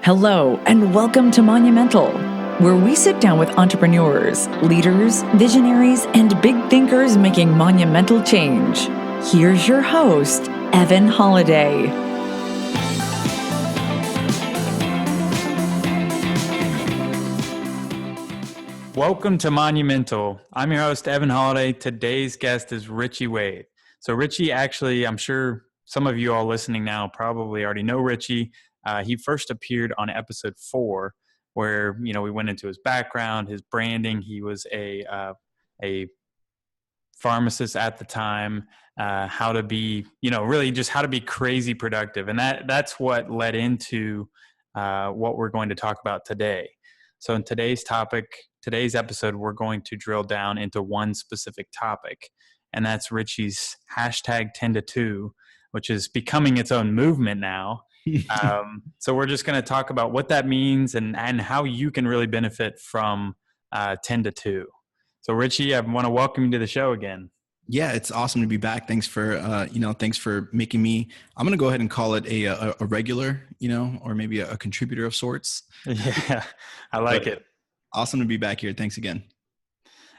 Hello, and welcome to Monumental, where we sit down with entrepreneurs, leaders, visionaries, and big thinkers making monumental change. Here's your host, Evan Holiday. Welcome to Monumental. I'm your host, Evan Holiday. Today's guest is Richie Waithe. So Richie, actually, I'm sure some of you all listening now probably already know Richie. He first appeared on episode 4, where we went into his background, his branding. He was a pharmacist at the time. How to be, really just how to be crazy productive, and that's what led into what we're going to talk about today. So in today's episode, we're going to drill down into one specific topic, and that's Richie's hashtag 10 to 2, which is becoming its own movement now. So we're just going to talk about what that means and how you can really benefit from 10 to 2. So Richie, I want to welcome you to the show again. Yeah, it's awesome to be back. Thanks for, thanks for making me, I'm going to go ahead and call it a regular, or maybe a contributor of sorts. Yeah, I like it. Awesome to be back here. Thanks again.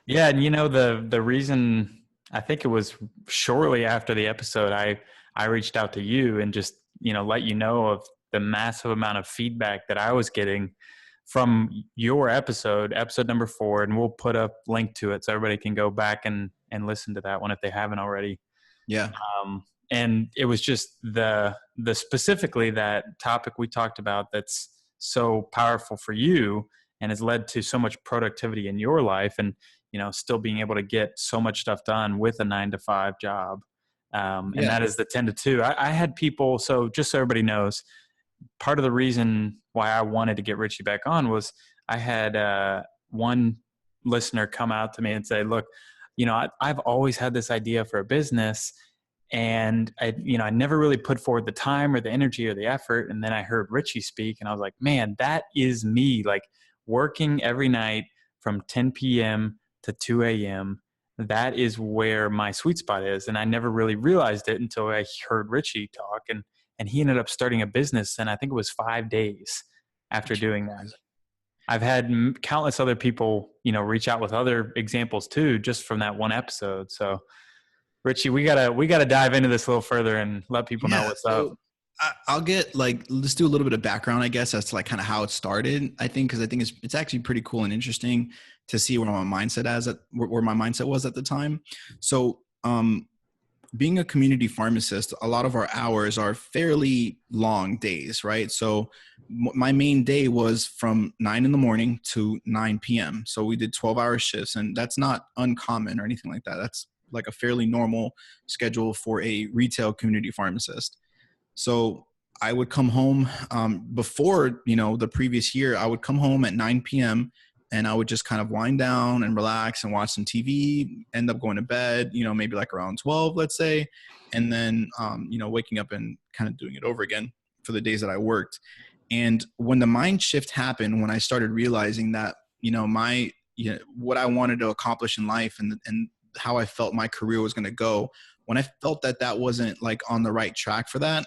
Yeah. And the reason, I think it was shortly after the episode, I reached out to you and just, let you know of the massive amount of feedback that I was getting from your episode number 4, and we'll put a link to it so everybody can go back and listen to that one if they haven't already. Yeah. And it was just the specifically that topic we talked about that's so powerful for you and has led to so much productivity in your life, and still being able to get so much stuff done with a 9-to-5 job. And that is the 10 to 2. I had people, so just so everybody knows, part of the reason why I wanted to get Richie back on was I had one listener come out to me and say, look, I've always had this idea for a business, and I never really put forward the time or the energy or the effort. And then I heard Richie speak and I was like, man, that is me, like working every night from 10 p.m. to 2 a.m. That is where my sweet spot is. And I never really realized it until I heard Richie talk, and he ended up starting a business. And I think it was 5 days after doing that. I've had countless other people, reach out with other examples too, just from that one episode. So Richie, we gotta dive into this a little further and let people know what's up. I'll get let's do a little bit of background, I guess, as to kind of how it started. I think it's actually pretty cool and interesting to see where my mindset was at the time. So, being a community pharmacist, a lot of our hours are fairly long days, right? So my main day was from 9 a.m. to 9 p.m. So we did 12-hour shifts, and that's not uncommon or anything like that. That's like a fairly normal schedule for a retail community pharmacist. So I would come home before, the previous year, I would come home at 9 p.m. and I would just kind of wind down and relax and watch some TV, end up going to bed, maybe like around 12, let's say. And then, waking up and kind of doing it over again for the days that I worked. And when the mind shift happened, when I started realizing that, what I wanted to accomplish in life and how I felt my career was going to go, when I felt that wasn't like on the right track for that,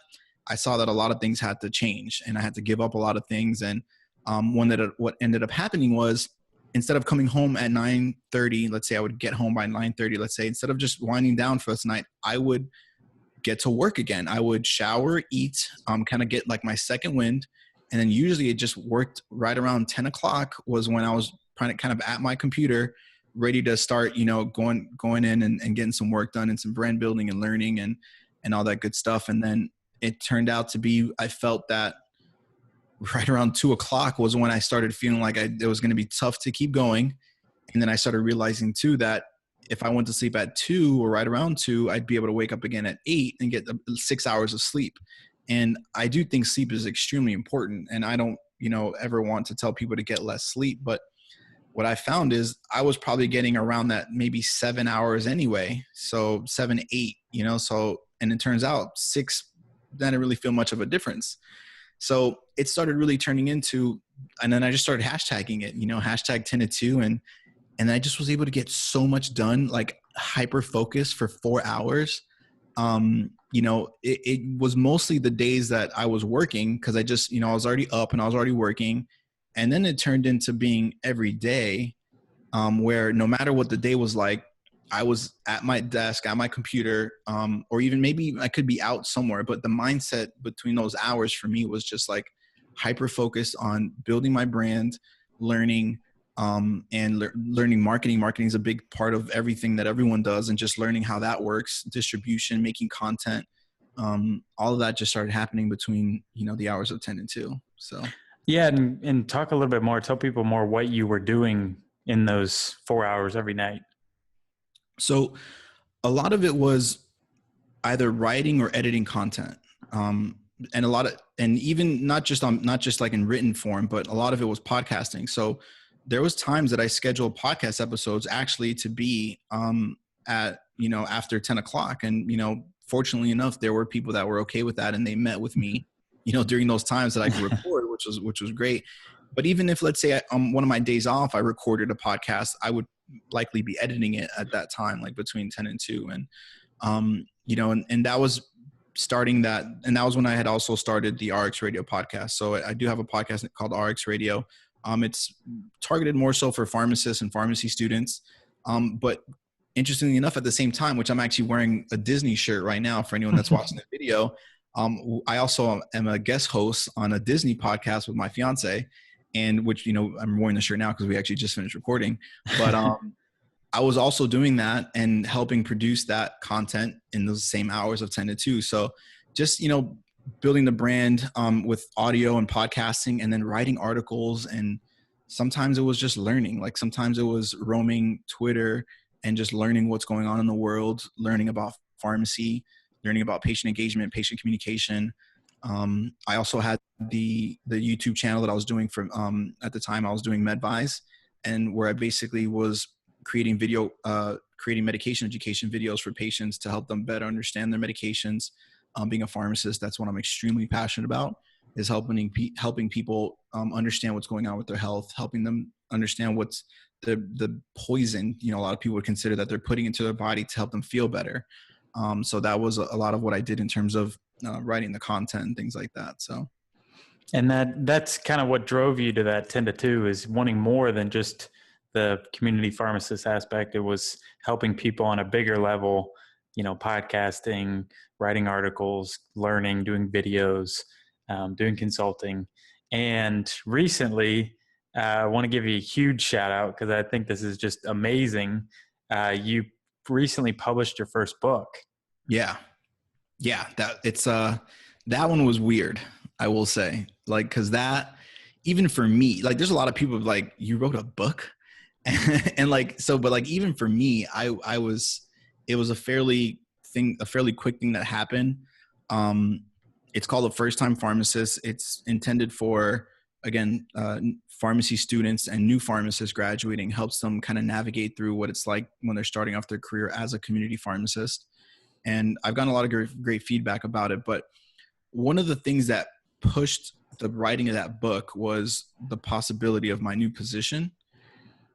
I saw that a lot of things had to change and I had to give up a lot of things. And what ended up happening was, instead of coming home at 9:30, let's say I would get home by 9:30, let's say, instead of just winding down for this night, I would get to work again. I would shower, eat, kind of get like my second wind. And then usually it just worked right around 10 o'clock was when I was kind of at my computer, ready to start, going in and getting some work done and some brand building and learning and all that good stuff. And then it turned out to be, I felt that right around 2 o'clock was when I started feeling like it was going to be tough to keep going. And then I started realizing too, that if I went to sleep at 2 or right around 2, I'd be able to wake up again at 8 and get 6 hours of sleep. And I do think sleep is extremely important. And I don't, ever want to tell people to get less sleep. But what I found is I was probably getting around that maybe 7 hours anyway. So 7, 8, and it turns out 6 didn't really feel much of a difference. So it started really turning into, and then I just started hashtagging it, hashtag 10 to 2. And I just was able to get so much done, like hyper focused for 4 hours. it was mostly the days that I was working, because I just, I was already up and I was already working. And then it turned into being every day, where no matter what the day was like, I was at my desk, at my computer, or even maybe I could be out somewhere. But the mindset between those hours for me was just like hyper focused on building my brand, learning, learning marketing. Marketing is a big part of everything that everyone does, and just learning how that works, distribution, making content. All of that just started happening between, the hours of 10 and 2. So. Yeah. And talk a little bit more, tell people more what you were doing in those 4 hours every night. So a lot of it was either writing or editing content. And even not just like in written form, but a lot of it was podcasting. So there was times that I scheduled podcast episodes actually to be, at, after 10 o'clock. And, fortunately enough, there were people that were okay with that. And they met with me, during those times that I could record, which was great. But even if, let's say, one of my days off, I recorded a podcast, I would likely be editing it at that time, like between 10 and 2. And, and that was starting that. And that was when I had also started the RX Radio podcast. So I do have a podcast called RX Radio. It's targeted more so for pharmacists and pharmacy students. But interestingly enough, at the same time, which I'm actually wearing a Disney shirt right now for anyone that's watching the video, I also am a guest host on a Disney podcast with my fiance, and which, I'm wearing the shirt now because we actually just finished recording. But I was also doing that and helping produce that content in those same hours of 10 to 2. So just, building the brand with audio and podcasting, and then writing articles. And sometimes it was just learning. Like sometimes it was roaming Twitter and just learning what's going on in the world, learning about pharmacy, learning about patient engagement, patient communication. I also had the YouTube channel that I was doing from, at the time I was doing MedVise, and where I basically was creating medication education videos for patients to help them better understand their medications. Being a pharmacist, that's what I'm extremely passionate about, is helping people understand what's going on with their health, helping them understand what's the poison, a lot of people would consider that they're putting into their body to help them feel better. So that was a lot of what I did in terms of writing the content and things like that. So. And that's kind of what drove you to that 10 to 2, is wanting more than just the community pharmacist aspect. It was helping people on a bigger level, podcasting, writing articles, learning, doing videos, doing consulting. And recently, I want to give you a huge shout out because I think this is just amazing. You recently published your first book. Yeah. That one was weird, I will say. Like, cause that, even for me, like there's a lot of people like, you wrote a book and like, so, but like, even for me, it was a fairly quick thing that happened. It's called The First Time Pharmacist. It's intended for, again, pharmacy students and new pharmacists graduating, helps them kind of navigate through what it's like when they're starting off their career as a community pharmacist. And I've gotten a lot of great feedback about it. But one of the things that pushed the writing of that book was the possibility of my new position,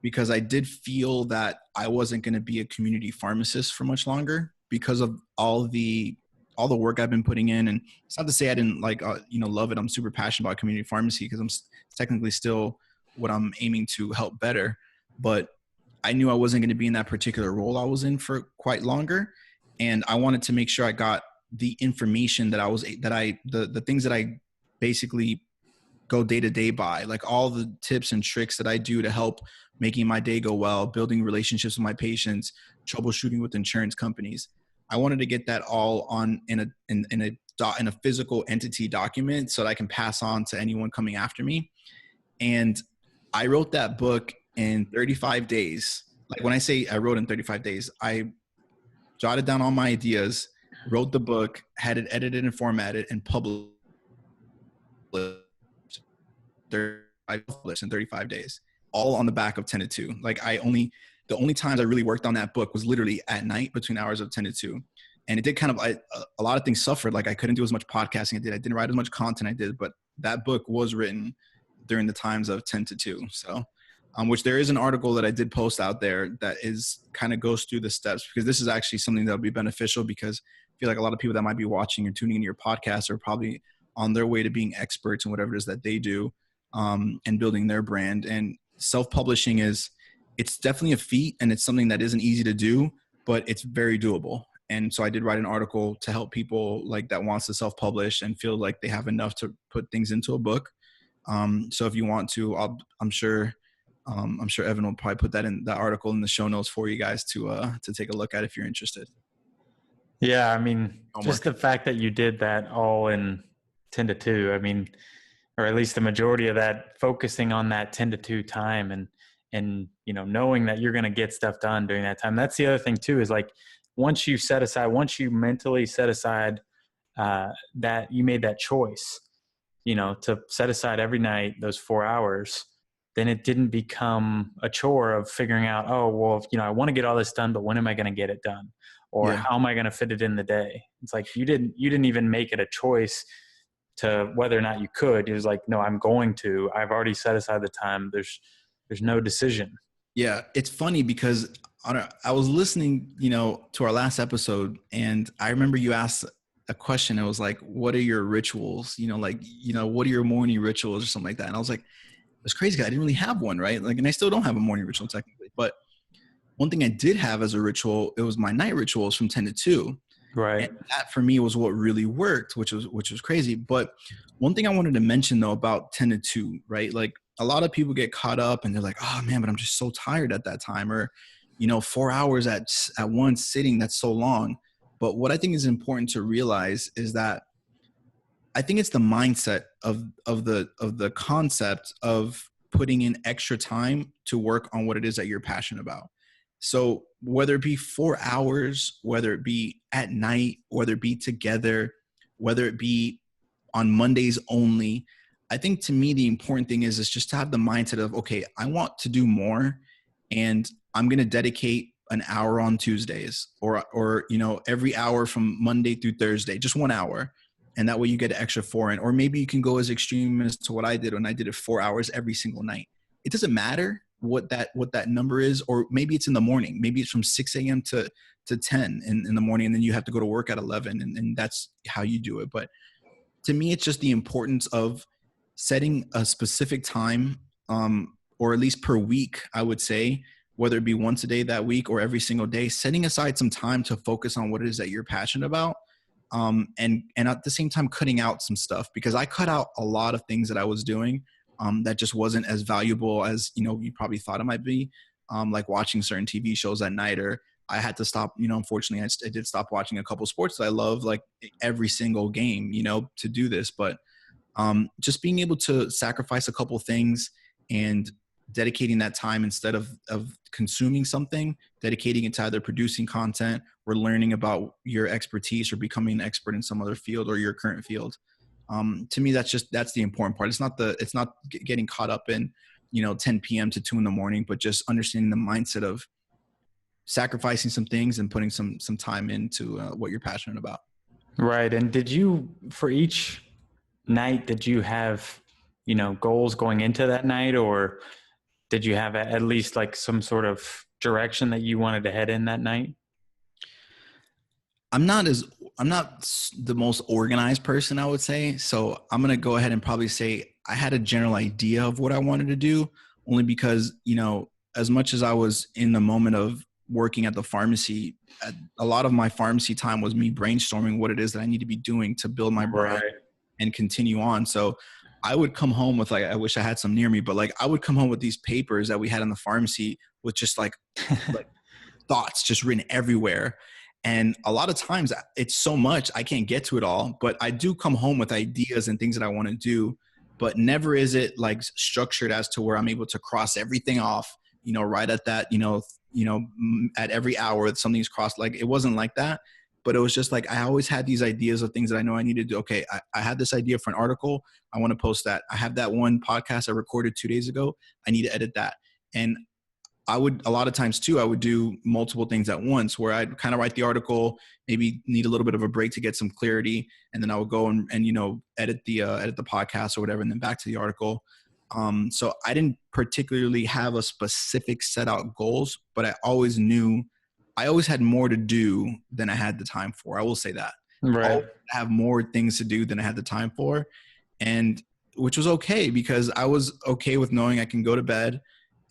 because I did feel that I wasn't going to be a community pharmacist for much longer because of all the work I've been putting in. And it's not to say I didn't love it. I'm super passionate about community pharmacy because I'm technically still what I'm aiming to help better. But I knew I wasn't going to be in that particular role I was in for quite longer. And I wanted to make sure I got the information the things that I basically go day to day by, like all the tips and tricks that I do to help making my day go well, building relationships with my patients, troubleshooting with insurance companies. I wanted to get that all in a physical entity document so that I can pass on to anyone coming after me. And I wrote that book in 35 days. Like when I say I wrote in 35 days, I jotted down all my ideas, wrote the book, had it edited and formatted, and published in 35 days, all on the back of 10 to 2. Like the only times I really worked on that book was literally at night between hours of 10 to 2. And it did a lot of things suffered. Like I couldn't do as much podcasting I did. I didn't write as much content I did, but that book was written during the times of 10 to 2. So, which there is an article that I did post out there that is kind of goes through the steps, because this is actually something that'll be beneficial, because feel like a lot of people that might be watching or tuning into your podcast are probably on their way to being experts in whatever it is that they do, and building their brand. And self-publishing it's definitely a feat, and it's something that isn't easy to do, but it's very doable. And so I did write an article to help people like that wants to self-publish and feel like they have enough to put things into a book. So if you want to, I'm sure Evan will probably put that article in the show notes for you guys to take a look at if you're interested. Yeah. I mean, just the fact that you did that all in 10 to 2, I mean, or at least the majority of that, focusing on that 10 to 2 time and, knowing that you're going to get stuff done during that time. That's the other thing too, is like, once you mentally set aside, that you made that choice, to set aside every night, those 4 hours, then it didn't become a chore of figuring out, oh, well, I want to get all this done, but when am I going to get it done? Or how am I going to fit it in the day? It's like, you didn't even make it a choice to whether or not you could. It was like, no, I'm going to, I've already set aside the time. There's no decision. Yeah. It's funny because I was listening, to our last episode, and I remember you asked a question. It was like, what are your rituals? What are your morning rituals or something like that? And I was like, it's crazy. I didn't really have one, right? Like, and I still don't have a morning ritual technically, but one thing I did have as a ritual, it was my night rituals from 10 to 2. Right. And that for me was what really worked, which was crazy. But one thing I wanted to mention though about 10 to 2, right? Like a lot of people get caught up and they're like, oh man, but I'm just so tired at that time. Or, 4 hours at one sitting, that's so long. But what I think is important to realize is that I think it's the mindset of the concept of putting in extra time to work on what it is that you're passionate about. So whether it be 4 hours, whether it be at night, whether it be together, whether it be on Mondays only, I think to me, the important thing is just to have the mindset of, okay, I want to do more, and I'm going to dedicate an hour on Tuesdays or, every hour from Monday through Thursday, just 1 hour. And that way you get an extra 4 in, or maybe you can go as extreme as to what I did when I did it 4 hours every single night. It doesn't matter what that number is, or maybe it's in the morning, maybe it's from 6 a.m. to 10 in the morning. And then you have to go to work at 11 and that's how you do it. But to me, it's just the importance of setting a specific time, or at least per week, I would say, whether it be once a day that week or every single day, setting aside some time to focus on what it is that you're passionate about. And at the same time, cutting out some stuff, because I cut out a lot of things that I was doing, that just wasn't as valuable as, you probably thought it might be, like watching certain TV shows at night, or I had to stop, unfortunately I did stop watching a couple sports that I love, like every single game, to do this. But just being able to sacrifice a couple things and dedicating that time, instead of consuming something, dedicating it to either producing content or learning about your expertise or becoming an expert in some other field or your current field. To me, that's the important part. It's not getting caught up in, 10 PM to 2 a.m, but just understanding the mindset of sacrificing some things and putting some time into what you're passionate about. Right. And did you, for each night, did you have, goals going into that night, or did you have at least like some sort of direction that you wanted to head in that night? I'm not the most organized person, I would say. So I'm going to go ahead and probably say I had a general idea of what I wanted to do, only because, as much as I was in the moment of working at the pharmacy, a lot of my pharmacy time was me brainstorming what it is that I need to be doing to build my brand and continue on. So I would come home with, like, I wish I had some near me, but like I would come home with these papers that we had in the pharmacy with just like thoughts just written everywhere. And a lot of times it's so much, I can't get to it all, but I do come home with ideas and things that I want to do, but never is it like structured as to where I'm able to cross everything off, right at that, at every hour something's crossed. Like, it wasn't like that, but it was just like, I always had these ideas of things that I know I need to do. Okay, I had this idea for an article. I want to post that. I have that one podcast I recorded 2 days ago. I need to edit that. And a lot of times too, I would do multiple things at once, where I'd kind of write the article, maybe need a little bit of a break to get some clarity. And then I would go and edit the podcast or whatever, and then back to the article. So I didn't particularly have a specific set out goals, but I always knew I always had more to do than I had the time for. I will say that. I Right. always have more things to do than I had the time for. And which was okay, because I was okay with knowing I can go to bed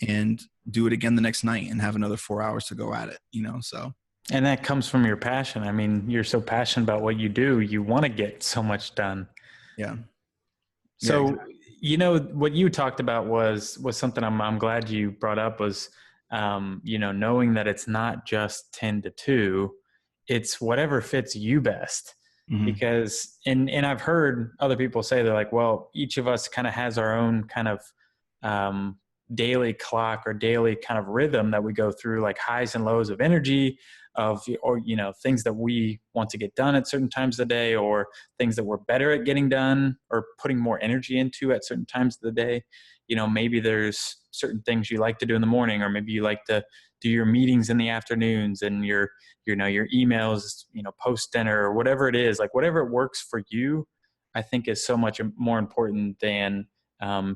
and do it again the next night and have another 4 hours to go at it, so. And that comes from your passion. I mean, you're so passionate about what you do. You want to get so much done. Yeah. Yeah, So, exactly. what you talked about was something I'm glad you brought up was, knowing that it's not just 10 to 2, it's whatever fits you best. Mm-hmm. Because, and I've heard other people say, they're like, well, each of us kind of has our own kind of, daily clock or daily kind of rhythm that we go through, like highs and lows of energy or things that we want to get done at certain times of the day, or things that we're better at getting done or putting more energy into at certain times of the day. Maybe there's certain things you like to do in the morning, or maybe you like to do your meetings in the afternoons and your emails, post dinner, or whatever it is, like whatever works for you, I think is so much more important than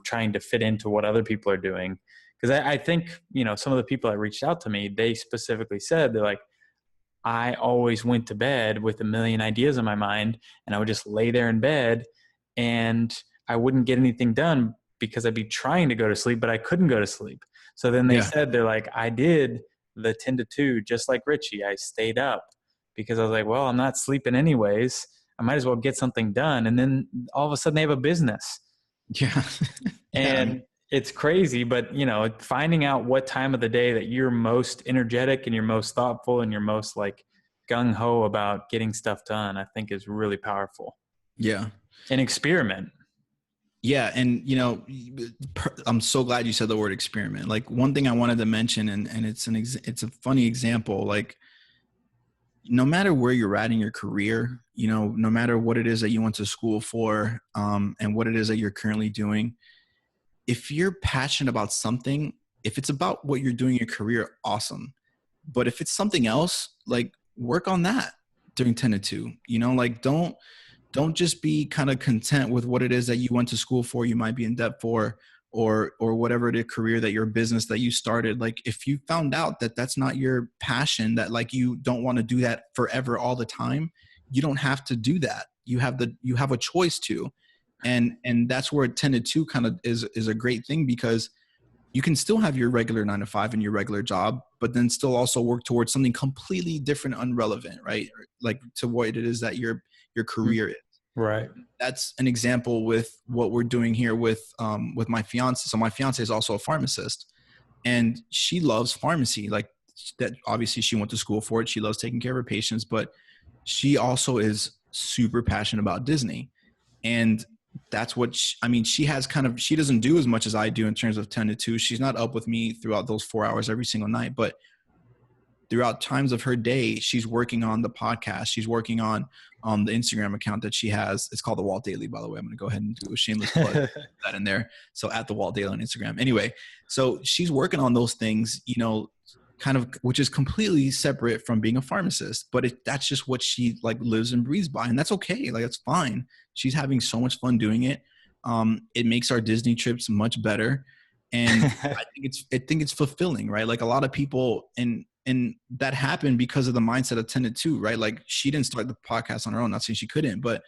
trying to fit into what other people are doing. Because I think, some of the people that reached out to me, they specifically said, they're like, I always went to bed with a million ideas in my mind, and I would just lay there in bed and I wouldn't get anything done because I'd be trying to go to sleep, but I couldn't go to sleep. So then they Yeah. said, they're like, I did the 10 to 2, just like Richie. I stayed up because I was like, well, I'm not sleeping anyways. I might as well get something done. And then all of a sudden they have a business. Yeah. Yeah. And it's crazy, but finding out what time of the day that you're most energetic and you're most thoughtful and you're most like gung ho about getting stuff done, I think is really powerful. Yeah. An experiment. Yeah. And, I'm so glad you said the word experiment. Like, one thing I wanted to mention, and it's it's a funny example, like, no matter where you're at in your career, no matter what it is that you went to school for, and what it is that you're currently doing, if you're passionate about something, if it's about what you're doing in your career, awesome. But if it's something else, like, work on that during 10 to 2, like, don't just be kind of content with what it is that you went to school for, you might be in debt for, or whatever the career that your business that you started. Like, if you found out that that's not your passion, that like you don't want to do that forever all the time, you don't have to do that. You have a choice to. And that's where 10 to 2 kind of is a great thing, because you can still have your regular 9 to 5 and your regular job, but then still also work towards something completely different, unrelevant, right? Like, to what it is that your career is. Right. That's an example with what we're doing here with my fiance. So my fiance is also a pharmacist, and she loves pharmacy. Like, that, obviously she went to school for it. She loves taking care of her patients, but she also is super passionate about Disney. And that's what she has she doesn't do as much as I do in terms of 10 to 2. She's not up with me throughout those 4 hours every single night, but throughout times of her day, she's working on the podcast. She's working on the Instagram account that she has. It's called The Walt Daily, by the way. I'm going to go ahead and do a shameless plug that in there. So at The Walt Daily on Instagram. Anyway, so she's working on those things, kind of, which is completely separate from being a pharmacist, but that's just what she like lives and breathes by. And that's okay. Like, that's fine. She's having so much fun doing it. It makes our Disney trips much better. And I think it's fulfilling, right? Like, a lot of people, and that happened because of the mindset of 10 to 2, right? Like, she didn't start the podcast on her own. Not saying she couldn't, but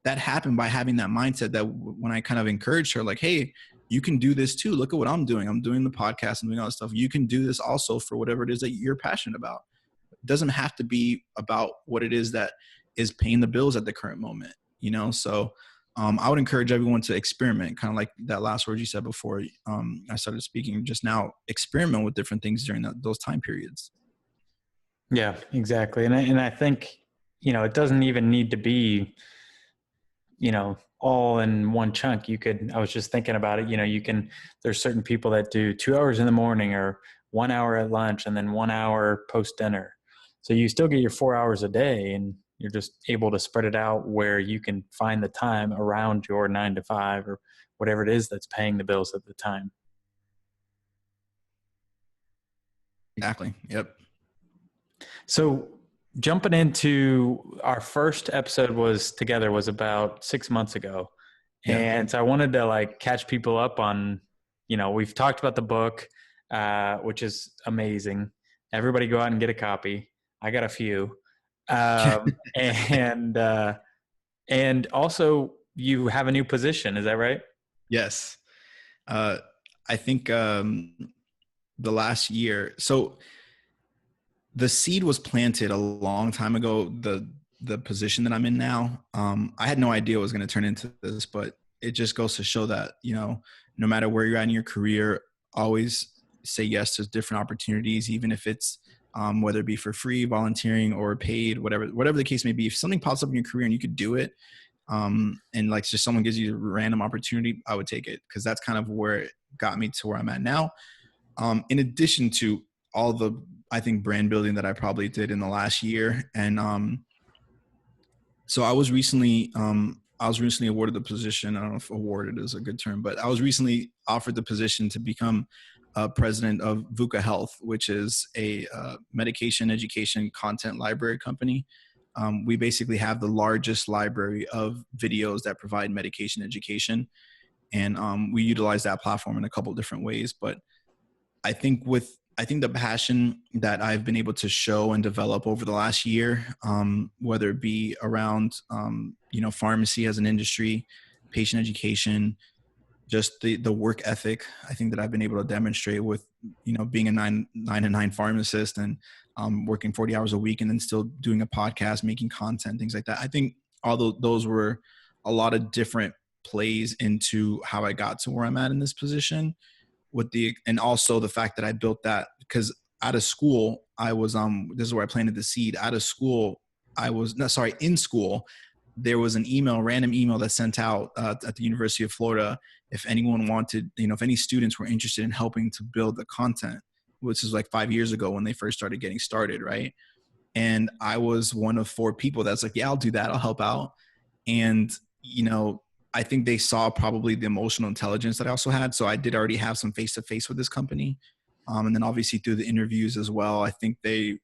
that happened by having that mindset that when I kind of encouraged her, like, hey, you can do this too. Look at what I'm doing. I'm doing the podcast and doing all this stuff. You can do this also for whatever it is that you're passionate about. It doesn't have to be about what it is that is paying the bills at the current moment, So I would encourage everyone to experiment, kind of like that last word you said before I started speaking just now. Experiment with different things during those time periods. Yeah, exactly. And I think, it doesn't even need to be, all in one chunk. I was just thinking about it, there's certain people that do 2 hours in the morning or 1 hour at lunch and then 1 hour post dinner. So you still get your 4 hours a day, and you're just able to spread it out where you can find the time around your 9 to 5 or whatever it is that's paying the bills at the time. Exactly. Yep. So jumping into our first episode was about 6 months ago. Yeah. And so I wanted to like catch people up on, we've talked about the book, which is amazing. Everybody go out and get a copy. I got a few. And also you have a new position. Is that right? Yes. I think the last year. So the seed was planted a long time ago. The position that I'm in now, I had no idea it was going to turn into this, but it just goes to show that, you know, no matter where you're at in your career, always say yes to different opportunities, even if it's whether it be for free, volunteering, or paid, whatever the case may be. If something pops up in your career and you could do it, and like just someone gives you a random opportunity, I would take it, because that's kind of where it got me to where I'm at now. In addition to all the, I think, brand building that I probably did in the last year. And so I was recently awarded the position. I don't know if awarded is a good term, but I was recently offered the position to become president of VUCA Health, which is a medication education content library company. We basically have the largest library of videos that provide medication education. And we utilize that platform in a couple of different ways. But I think the passion that I've been able to show and develop over the last year, whether it be around, pharmacy as an industry, patient education, just the work ethic, I think that I've been able to demonstrate with, being a 9 to 9 pharmacist and working 40 hours a week and then still doing a podcast, making content, things like that. I think all those were a lot of different plays into how I got to where I'm at in this position. And also the fact that I built that, because out of school, I was, this is where I planted the seed. Out of school, in school, there was an random email that sent out at the University of Florida. If anyone wanted, if any students were interested in helping to build the content, which is like 5 years ago when they first started getting started. Right. And I was one of 4 people that's like, yeah, I'll do that. I'll help out. And, I think they saw probably the emotional intelligence that I also had. So I did already have some face-to-face with this company. And then obviously through the interviews as well, I think they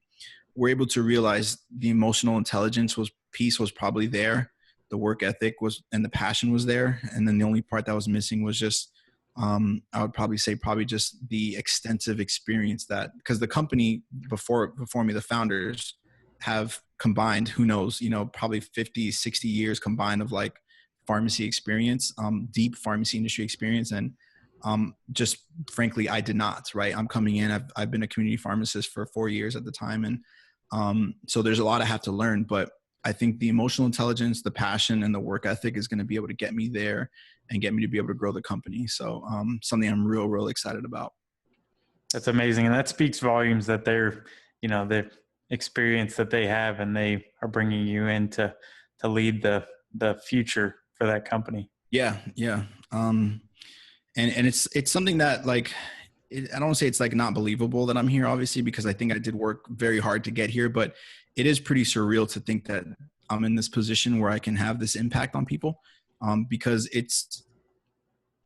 were able to realize the emotional intelligence piece was probably there. The work ethic and the passion was there. And then the only part that was missing was just, I would probably say just the extensive experience because the company before me, the founders have combined, who knows, probably 50, 60 years combined of like pharmacy experience, deep pharmacy industry experience. And just frankly, I did not, right? I'm coming in, I've been a community pharmacist for 4 years at the time. And so there's a lot I have to learn, but I think the emotional intelligence, the passion, and the work ethic is going to be able to get me there and get me to be able to grow the company. So something I'm real excited about. That's amazing. And that speaks volumes that they're, the experience that they have, and they are bringing you in to lead the future for that company. Yeah. And it's something that like, I don't want to say it's like not believable that I'm here, obviously, because I think I did work very hard to get here, but it is pretty surreal to think that I'm in this position where I can have this impact on people, because it's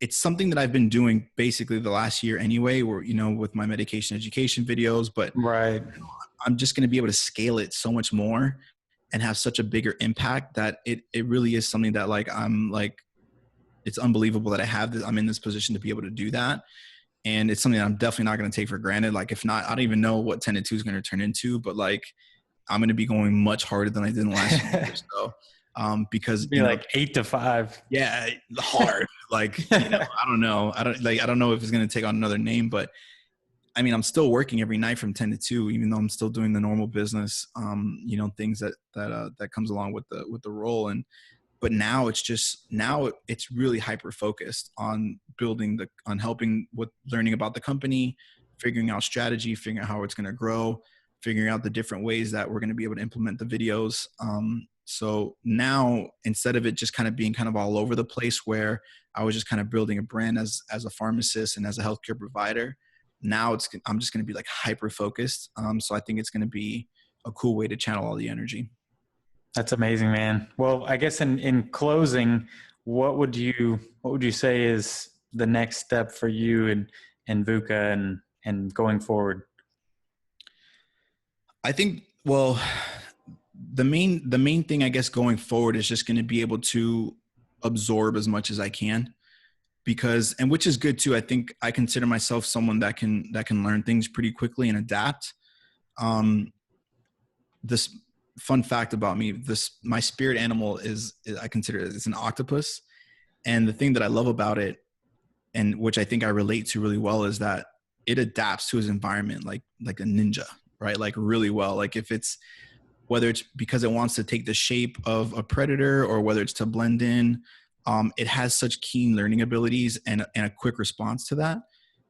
something that I've been doing basically the last year anyway, where, with my medication education videos, but right. I'm just going to be able to scale it so much more and have such a bigger impact that it really is something that like, it's unbelievable that I'm in this position to be able to do that. And it's something that I'm definitely not going to take for granted. Like, if not, I don't even know what 10 to 2 is going to turn into, but like, I'm going to be going much harder than I did in the last year. So, because be like 8 to 5. Yeah. Hard. Like, I don't know. I don't know if it's going to take on another name, but I mean, I'm still working every night from 10 to 2, even though I'm still doing the normal business, things that comes along with the role. But now it's really hyper focused on on helping with learning about the company, figuring out strategy, figuring out how it's going to grow, figuring out the different ways that we're going to be able to implement the videos. So now, instead of it just kind of being kind of all over the place, where I was just kind of building a brand as a pharmacist and as a healthcare provider, now I'm just going to be like hyper focused. So I think it's going to be a cool way to channel all the energy. That's amazing, man. Well, I guess in closing, what would you say is the next step for you and VUCA and going forward? I think, well, the main thing, I guess, going forward is just going to be able to absorb as much as I can, and which is good too. I think I consider myself someone that can learn things pretty quickly and adapt. This fun fact about me, my spirit animal is I consider it as an octopus. And the thing that I love about it, and which I think I relate to really well, is that it adapts to its environment like a ninja, right? Like really well. Like if it's, whether it's because it wants to take the shape of a predator or whether it's to blend in, it has such keen learning abilities and a quick response to that.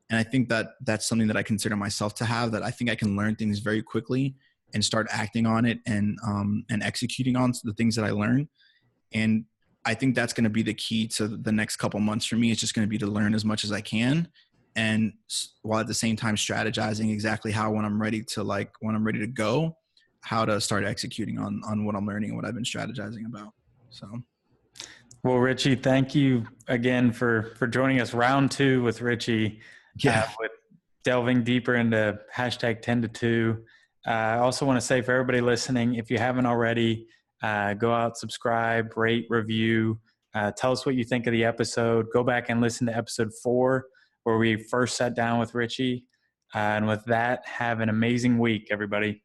And I think that that's something that I consider myself to have, that I think I can learn things very quickly and start acting on it and executing on the things that I learn. And I think that's going to be the key to the next couple months for me. It's just going to be to learn as much as I can. And while at the same time strategizing exactly how, when I'm ready to go, how to start executing on what I'm learning and what I've been strategizing about. So. Well, Richie, thank you again for joining us. Round 2 with Richie, with delving deeper into hashtag 10 to 2. I also want to say for everybody listening, if you haven't already, go out, subscribe, rate, review, tell us what you think of the episode. Go back and listen to episode 4 where we first sat down with Richie. And with that, have an amazing week, everybody.